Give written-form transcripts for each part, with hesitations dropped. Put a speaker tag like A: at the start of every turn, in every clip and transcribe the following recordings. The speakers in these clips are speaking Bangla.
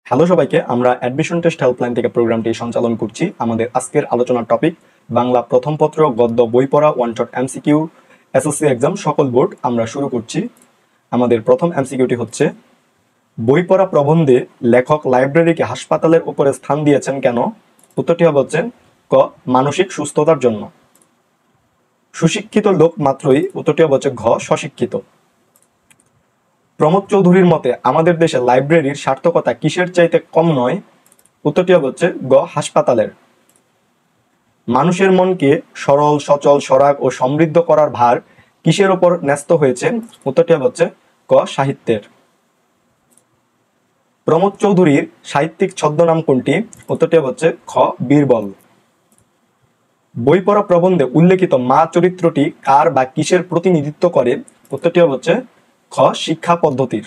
A: হ্যালো সবাইকে, আমরা অ্যাডমিশন টেস্ট হেল্পলাইন থেকে প্রোগ্রামটি সঞ্চালন করছি। আমাদের আজকের আলোচনার টপিক বাংলা প্রথম পত্র গদ্য বই পড়া one shot MCQ SSC exam সকল বোর্ড। আমরা শুরু করছি। আমাদের প্রথম এমসিকিউটি হচ্ছে, বই পড়া প্রবন্ধে লেখক লাইব্রেরিকে হাসপাতালের উপরে স্থান দিয়েছেন কেন? উত্তরটি হচ্ছে ক, মানসিক সুস্থতার জন্য। সুশিক্ষিত লোক মাত্রই, উত্তরটি হচ্ছে ঘ, স্বশিক্ষিত। প্রমোদ চৌধুরীর মতে আমাদের দেশে লাইব্রেরির সার্থকতা কিসের চাইতে কম নয়? উত্তরটি হচ্ছে গ, হাসপাতালের। মানুষের মনকে সরল, সচল, সরাগ ও সমৃদ্ধ করার ভার কিসের ওপর ন্যস্ত হয়েছে? উত্তরটি হচ্ছে ক, সাহিত্যের। প্রমোদ চৌধুরীর সাহিত্যিক ছদ্মনাম কোনটি? উত্তরটি হচ্ছে খ, বীরবল। বই পড়া প্রবন্ধে উল্লেখিত মা চরিত্রটি কার বা কিসের প্রতিনিধিত্ব করে? উত্তরটি হচ্ছে খ, শিক্ষা পদ্ধতির।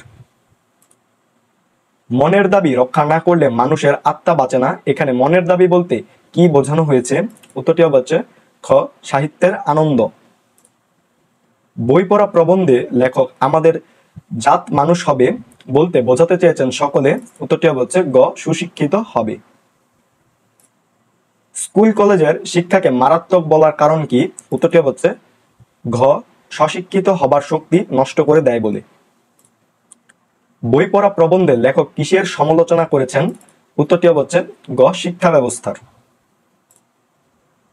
A: মনের দাবি রক্ষা না করলে মানুষের আত্মা বাঁচে না। এখানে মনের দাবি বলতে কি বোঝানো হয়েছে? উত্তরটি হচ্ছে খ, সাহিত্যের আনন্দ। বই পড়া প্রবন্ধে লেখক আমাদের জাত মানুষ হবে বলতে বোঝাতে চেয়েছেন সকলে। উত্তরটি হচ্ছে গ, সুশিক্ষিত হবে। স্কুল কলেজের শিক্ষাকে মারাত্মক বলার কারণ কি? উত্তরটি হচ্ছে ঘ, স্বশিক্ষিত হবার শক্তি নষ্ট করে দেয় বলে। বই পড়া প্রবন্ধে লেখক কিসের সমালোচনা করেছেন? উত্তরটি হচ্ছে গ, শিক্ষা ব্যবস্থার।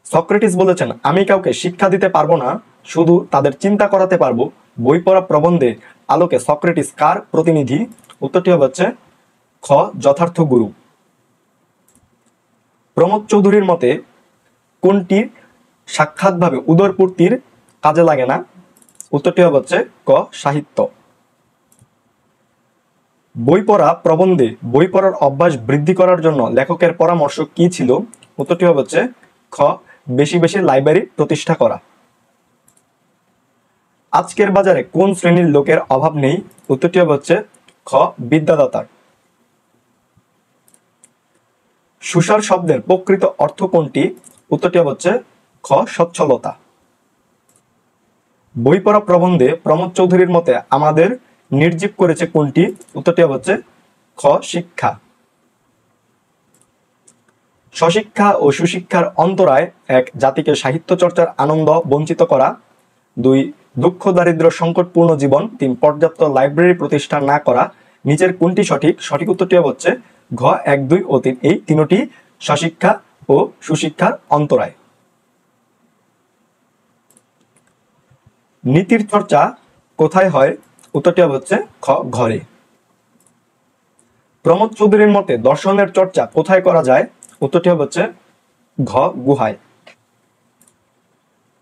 A: সক্রেটিস বলেছেন, আমি কাউকে শিক্ষা দিতে পারবো না, শুধু তাদের চিন্তা করাতে পারবো। বই পড়া প্রবন্ধে আলোকে সক্রেটিস কার প্রতিনিধি? উত্তরটি হচ্ছে খ, যথার্থ গুরু। প্রমোদ চৌধুরীর মতে কোনটি সাক্ষাৎভাবে উদরপূর্তির কাজে লাগে না? উত্তরটি হচ্ছে ক, সাহিত্য। বই পড়া প্রবন্ধে বই পড়ার অভ্যাস বৃদ্ধি করার জন্য লেখকের পরামর্শ কি ছিল? উত্তরটি হচ্ছে খ, বেশি বেশি লাইব্রেরি প্রতিষ্ঠা করা। আজকের বাজারে কোন শ্রেণীর লোকের অভাব নেই? উত্তরটি হচ্ছে খ, বিদ্যাদাতার। সুসার শব্দের প্রকৃত অর্থ কোনটি? উত্তরটি হচ্ছে খ, সচ্ছলতা। বই পড়া প্রবন্ধে প্রমোদ চৌধুরীর মতে আমাদের নির্জীব করেছে কোনটি? উত্তরটি হচ্ছে খ, শিক্ষা। স্বশিক্ষা ও সুশিক্ষার অন্তরায়: এক, জাতিকে সাহিত্য চর্চার আনন্দ বঞ্চিত করা। 2, দুঃখ দারিদ্র সংকটপূর্ণ জীবন। 3, পর্যাপ্ত লাইব্রেরি প্রতিষ্ঠা না করা। নিচের কোনটি সঠিক? সঠিক উত্তরটি হচ্ছে ঘ, 1, 2 ও 3। এই তিনটি স্বশিক্ষা ও সুশিক্ষার অন্তরায়। নীতির চর্চা কোথায় হয়? উত্তরটি হচ্ছে খ, ঘরে। প্রমোদ চৌধুরীর মতে দর্শনের চর্চা কোথায় করা যায়? উত্তরটি হচ্ছে ঘ, গুহায়।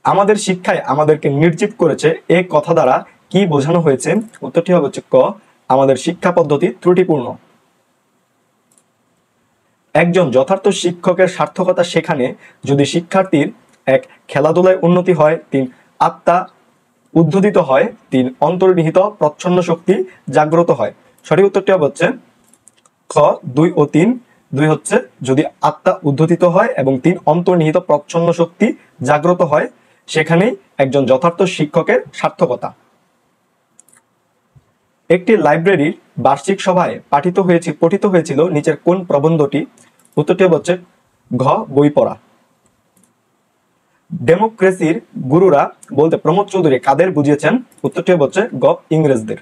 A: আমাদের শিক্ষায় আমাদেরকে নির্জীব করেছে এ কথা দ্বারা কি বোঝানো হয়েছে? উত্তরটি হচ্ছে ক, আমাদের শিক্ষা পদ্ধতি ত্রুটিপূর্ণ। একজন যথার্থ শিক্ষকের সার্থকতা সেখানে যদি শিক্ষার্থীর 1, খেলাধুলায় উন্নতি হয়। 3, আত্মা উদ্বোধিত হয়। 3, অন্তর্নিহিত প্রচ্ছন্ন শক্তি জাগ্রত হয়। সঠিক উত্তরটি হচ্ছে খ, 2 ও 3। 2 হচ্ছে যদি আত্মা উদ্বোধিত হয় এবং 3 অন্তর্নিহিত প্রচ্ছন্ন শক্তি জাগ্রত হয়, সেখানেই একজন যথার্থ শিক্ষকের সার্থকতা। একটি লাইব্রেরির বার্ষিক সভায় পঠিত হয়েছিল নিচের কোন প্রবন্ধটি? উত্তরটি হচ্ছে ঘ, বই পড়া। ডেমোক্রেসির গুরুরা বলতে প্রমোদ চৌধুরী কাদের বুঝিয়েছেন? উত্তরটি হচ্ছে গ, ইংরেজদের।